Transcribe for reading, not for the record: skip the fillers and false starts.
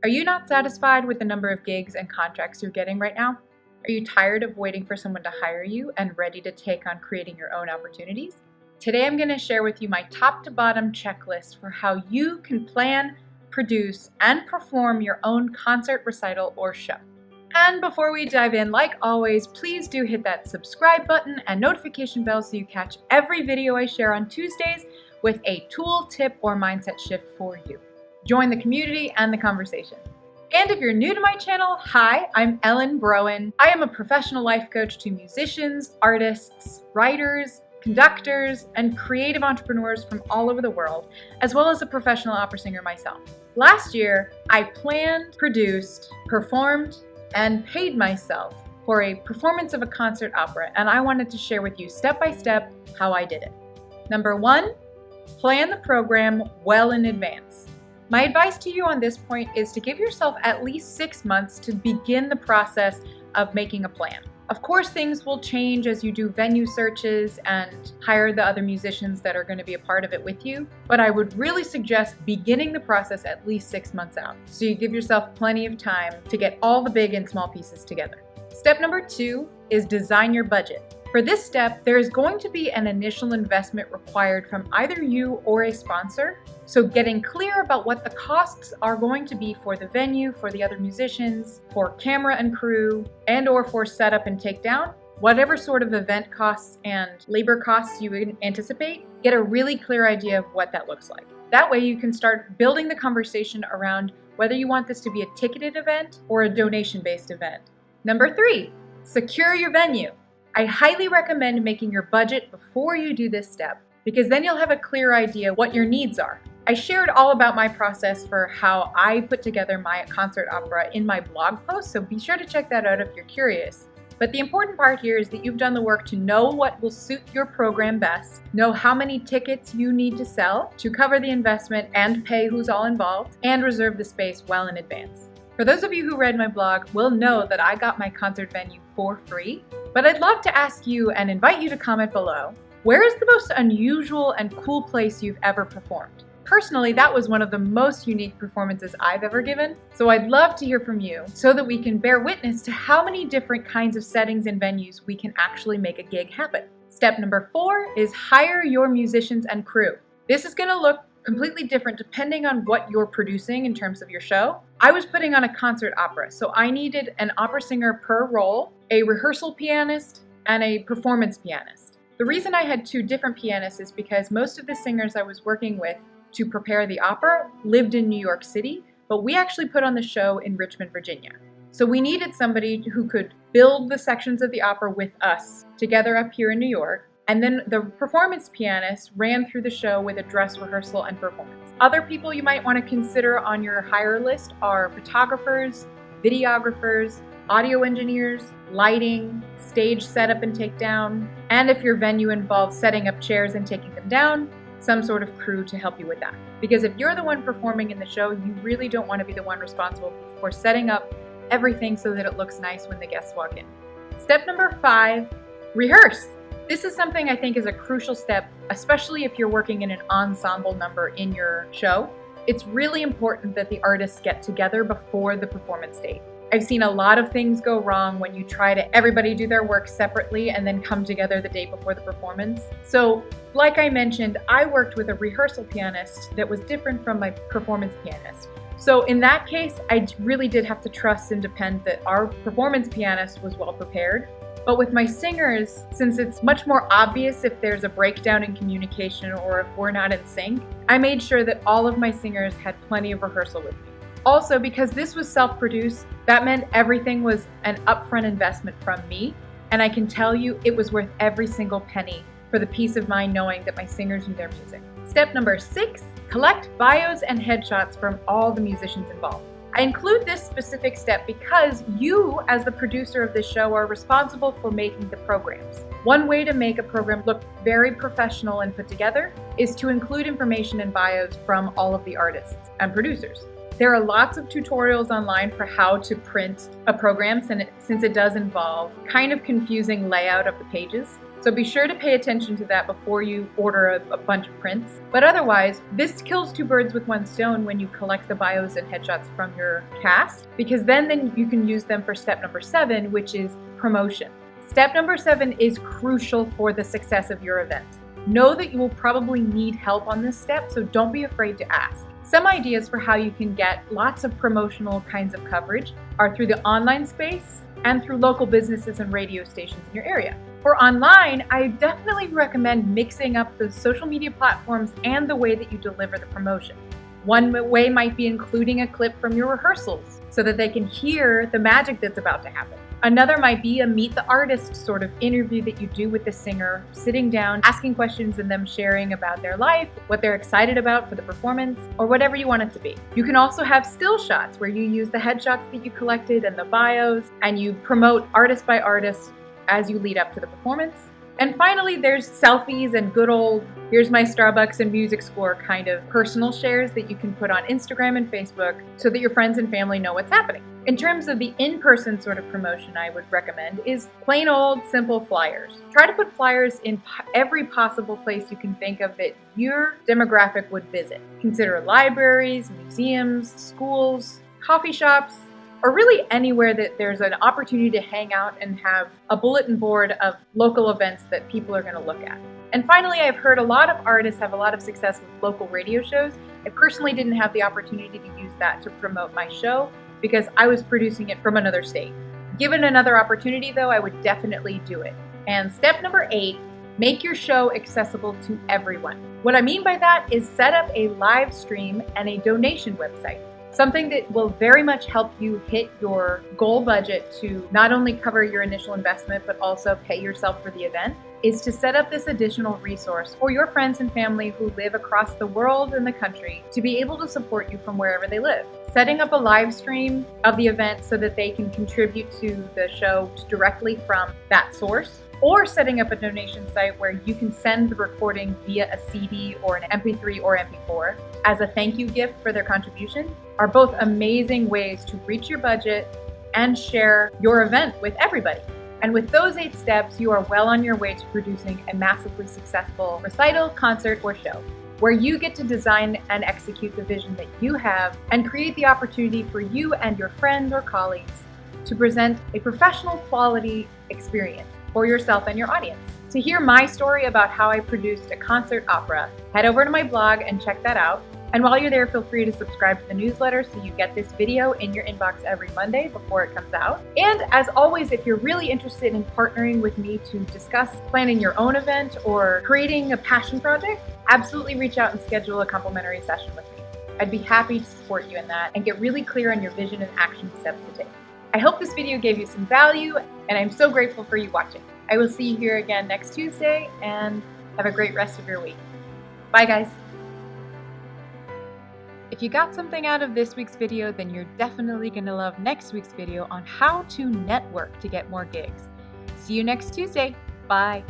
Are you not satisfied with the number of gigs and contracts you're getting right now? Are you tired of waiting for someone to hire you and ready to take on creating your own opportunities? Today I'm going to share with you my top to bottom checklist for how you can plan, produce, and perform your own concert, recital, or show. And before we dive in, like always, please do hit that subscribe button and notification bell so you catch every video I share on Tuesdays with a tool, tip, or mindset shift for you. Join the community and the conversation. And if you're new to my channel, hi, I'm Broen. I am a professional life coach to musicians, artists, writers, conductors, and creative entrepreneurs from all over the world, as well as a professional opera singer myself. Last year, I planned, produced, performed, and paid myself for a performance of a concert opera, and I wanted to share with you step by step how I did it. Number 1, plan the program well in advance. My advice to you on this point is to give yourself at least 6 months to begin the process of making a plan. Of course, things will change as you do venue searches and hire the other musicians that are going to be a part of it with you, but I would really suggest beginning the process at least 6 months out, so you give yourself plenty of time to get all the big and small pieces together. Step number 2 is design your budget. For this step, there is going to be an initial investment required from either you or a sponsor, so getting clear about what the costs are going to be for the venue, for the other musicians, for camera and crew, and or for setup and takedown, whatever sort of event costs and labor costs you anticipate, get a really clear idea of what that looks like. That way you can start building the conversation around whether you want this to be a ticketed event or a donation-based event. Number 3, secure your venue. I highly recommend making your budget before you do this step, because then you'll have a clear idea what your needs are. I shared all about my process for how I put together my concert opera in my blog post, so be sure to check that out if you're curious. But the important part here is that you've done the work to know what will suit your program best, know how many tickets you need to sell to cover the investment and pay who's all involved, and reserve the space well in advance. For those of you who read my blog will know that I got my concert venue for free, but I'd love to ask you and invite you to comment below, where is the most unusual and cool place you've ever performed? Personally, that was one of the most unique performances I've ever given, so I'd love to hear from you so that we can bear witness to how many different kinds of settings and venues we can actually make a gig happen. Step number 4 is hire your musicians and crew. This is going to look completely different depending on what you're producing in terms of your show. I was putting on a concert opera, so I needed an opera singer per role, a rehearsal pianist, and a performance pianist. The reason I had 2 different pianists is because most of the singers I was working with to prepare the opera lived in New York City, but we actually put on the show in Richmond, Virginia. So we needed somebody who could build the sections of the opera with us together up here in New York. And then the performance pianist ran through the show with a dress rehearsal and performance. Other people you might want to consider on your hire list are photographers, videographers, audio engineers, lighting, stage setup and takedown, and if your venue involves setting up chairs and taking them down, some sort of crew to help you with that. Because if you're the one performing in the show, you really don't want to be the one responsible for setting up everything so that it looks nice when the guests walk in. Step number 5, rehearse. This is something I think is a crucial step, especially if you're working in an ensemble number in your show. It's really important that the artists get together before the performance date. I've seen a lot of things go wrong when you try to everybody do their work separately and then come together the day before the performance. So, like I mentioned, I worked with a rehearsal pianist that was different from my performance pianist. So in that case, I really did have to trust and depend that our performance pianist was well prepared. But with my singers, since it's much more obvious if there's a breakdown in communication or if we're not in sync, I made sure that all of my singers had plenty of rehearsal with me. Also, because this was self-produced, that meant everything was an upfront investment from me, and I can tell you it was worth every single penny for the peace of mind knowing that my singers knew their music. Step number 6, collect bios and headshots from all the musicians involved. I include this specific step because you, as the producer of this show, are responsible for making the programs. One way to make a program look very professional and put together is to include information and bios from all of the artists and producers. There are lots of tutorials online for how to print a program since it does involve kind of confusing layout of the pages. So be sure to pay attention to that before you order a bunch of prints. But otherwise, this kills two birds with one stone when you collect the bios and headshots from your cast, because then you can use them for step number 7, which is promotion. Step number 7 is crucial for the success of your event. Know that you will probably need help on this step, so don't be afraid to ask. Some ideas for how you can get lots of promotional kinds of coverage are through the online space and through local businesses and radio stations in your area. For online, I definitely recommend mixing up the social media platforms and the way that you deliver the promotion. One way might be including a clip from your rehearsals so that they can hear the magic that's about to happen. Another might be a meet the artist sort of interview that you do with the singer, sitting down, asking questions and them sharing about their life, what they're excited about for the performance, or whatever you want it to be. You can also have still shots where you use the headshots that you collected and the bios, and you promote artist by artist as you lead up to the performance. And finally, there's selfies and good old, here's my Starbucks and music score kind of personal shares that you can put on Instagram and Facebook so that your friends and family know what's happening. In terms of the in-person sort of promotion I would recommend is plain old simple flyers. Try to put flyers in every possible place you can think of that your demographic would visit. Consider libraries, museums, schools, coffee shops, or really anywhere that there's an opportunity to hang out and have a bulletin board of local events that people are going to look at. And finally, I've heard a lot of artists have a lot of success with local radio shows. I personally didn't have the opportunity to use that to promote my show because I was producing it from another state. Given another opportunity though, I would definitely do it. And step number 8, make your show accessible to everyone. What I mean by that is set up a live stream and a donation website. Something that will very much help you hit your goal budget to not only cover your initial investment, but also pay yourself for the event, is to set up this additional resource for your friends and family who live across the world and the country to be able to support you from wherever they live. Setting up a live stream of the event so that they can contribute to the show directly from that source, or setting up a donation site where you can send the recording via a CD or an MP3 or MP4 as a thank you gift for their contribution, are both amazing ways to reach your budget and share your event with everybody. And with those 8 steps, you are well on your way to producing a massively successful recital, concert, or show, where you get to design and execute the vision that you have and create the opportunity for you and your friends or colleagues to present a professional quality experience for yourself and your audience. To hear my story about how I produced a concert opera, head over to my blog and check that out. And while you're there, feel free to subscribe to the newsletter so you get this video in your inbox every Monday before it comes out. And as always, if you're really interested in partnering with me to discuss planning your own event or creating a passion project, absolutely reach out and schedule a complimentary session with me. I'd be happy to support you in that and get really clear on your vision and action steps to take. I hope this video gave you some value, and I'm so grateful for you watching. I will see you here again next Tuesday, and have a great rest of your week. Bye, guys. If you got something out of this week's video, then you're definitely going to love next week's video on how to network to get more gigs. See you next Tuesday. Bye.